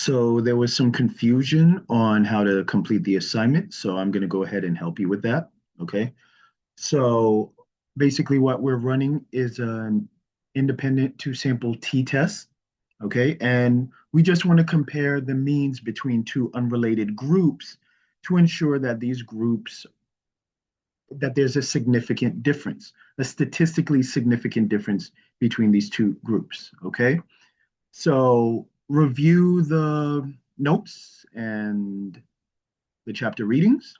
So there was some confusion on how to complete the assignment. So I'm going to go ahead and help you with that. Okay. So basically, what we're running is an independent two sample t-test. Okay. And we just want to compare the means between two unrelated groups to ensure that these groups, that there's a significant difference, a statistically significant difference between these two groups. Okay. So review the notes and the chapter readings.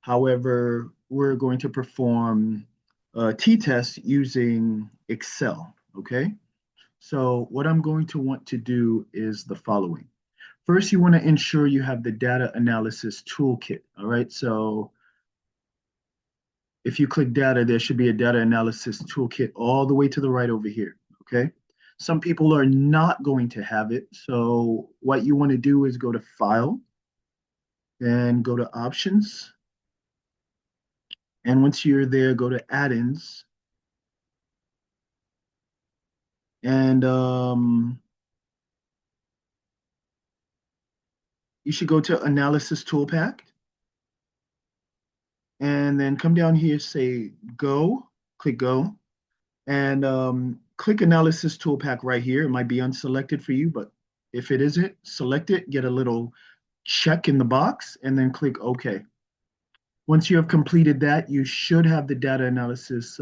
However, we're going to perform a t-test using Excel, okay? So what I'm going to want to do is the following. First, you want to ensure you have the data analysis toolkit, all right? So if you click data, there should be a data analysis toolkit all the way to the right over here, okay? Some people are not going to have it. So what you want to do is go to File, then go to Options. And once you're there, go to Add-ins. And you should go to Analysis Toolpack. And then come down here, say Go, click Go. And click Analysis Toolpack right here. It might be unselected for you, but if it isn't, select it, get a little check in the box, and then click OK. Once you have completed that, you should have the data analysis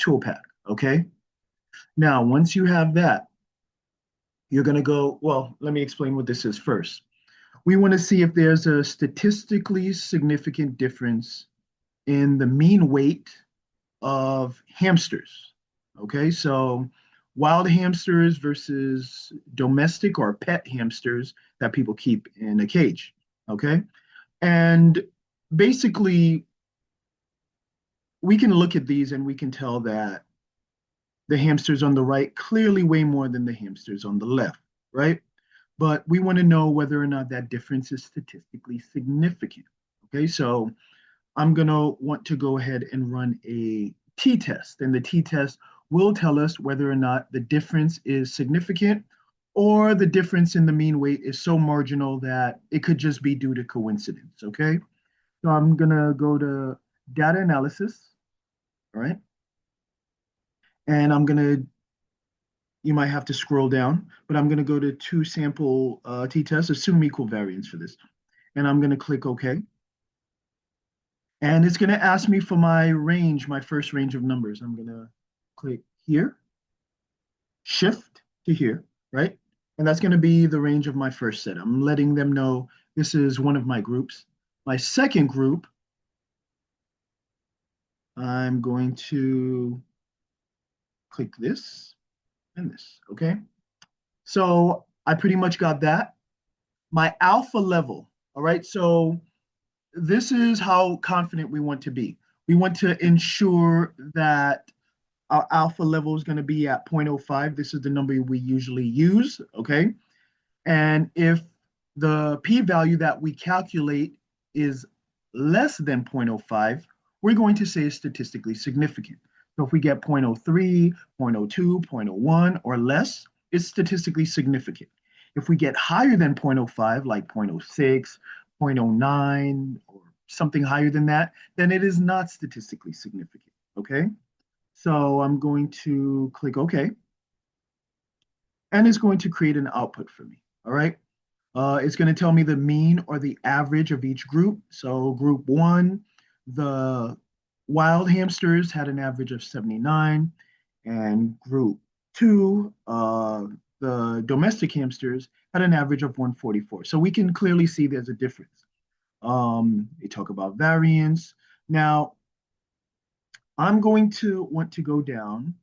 toolpack, okay? Now, once you have that, you're gonna go, well, let me explain what this is first. We wanna see if there's a statistically significant difference in the mean weight of hamsters, okay? So wild hamsters versus domestic or pet hamsters that people keep in a cage, okay? And basically, we can look at these and we can tell that the hamsters on the right clearly weigh more than the hamsters on the left, right? But we want to know whether or not that difference is statistically significant. Okay, so I'm going to want to go ahead and run a t-test, and the t-test will tell us whether or not the difference is significant or the difference in the mean weight is so marginal that it could just be due to coincidence. Okay, so I'm going to go to data analysis, all right? And I'm going to, you might have to scroll down, but I'm going to go to two sample t-tests, assume equal variance for this. And I'm going to click OK. And it's going to ask me for my range, my first range of numbers. I'm going to click here, shift to here, right? And that's going to be the range of my first set. I'm letting them know this is one of my groups. My second group, I'm going to click this and this, okay? So I pretty much got that. My alpha level, all right? So this is how confident we want to be. We want to ensure that our alpha level is going to be at 0.05. This is the number we usually use, okay? And if the p-value that we calculate is less than 0.05, we're going to say it's statistically significant. So if we get 0.03, 0.02, 0.01, or less, it's statistically significant. If we get higher than 0.05, like 0.06, 0.09, or something higher than that, then it is not statistically significant, okay? So I'm going to click OK, and it's going to create an output for me, all right? It's going to tell me the mean or the average of each group. So group one, the wild hamsters had an average of 79, and group two, the domestic hamsters had an average of 144. So we can clearly see there's a difference. They talk about variance. Now, I'm going to want to go down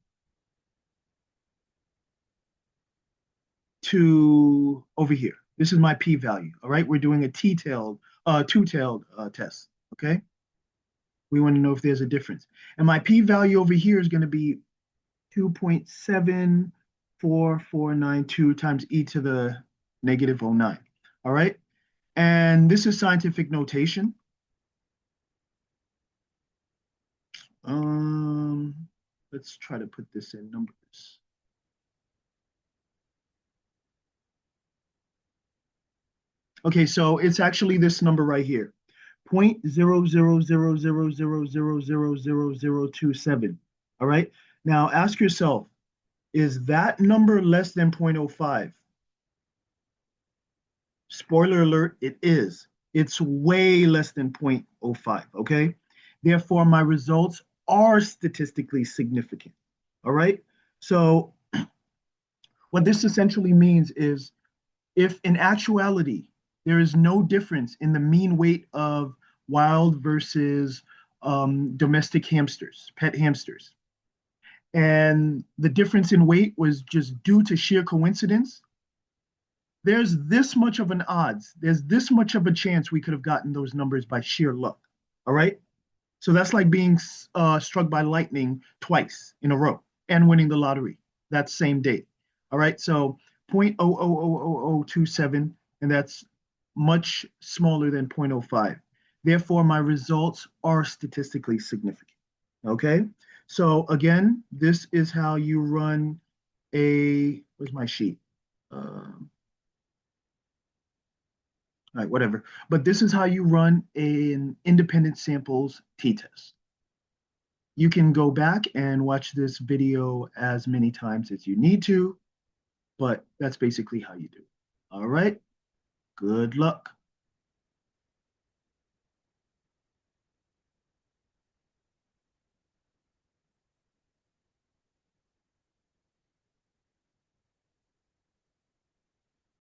to over here. This is my p-value, all right? We're doing a two-tailed test, okay? We want to know if there's a difference. And my p-value over here is going to be 2.74492 times e to the negative 09, all right? And this is scientific notation. Um, let's try to put this in numbers. Okay, so it's actually this number right here, 0.0000000027. All right. Now ask yourself, is that number less than 0.05? Spoiler alert, it is. It's way less than 0.05, okay? Therefore, my results are statistically significant. All right. So what this essentially means is if in actuality there is no difference in the mean weight of wild versus domestic hamsters, pet hamsters, and the difference in weight was just due to sheer coincidence, there's this much of an odds, there's this much of a chance we could have gotten those numbers by sheer luck. All right. So that's like being struck by lightning twice in a row and winning the lottery that same day. All right. So 0.000027, and that's much smaller than 0.05. Therefore, my results are statistically significant. Okay. So again, this is how you run where's my sheet? Um, all right, whatever. But this is how you run an independent samples t-test. You can go back and watch this video as many times as you need to, but that's basically how you do it. All right, good luck.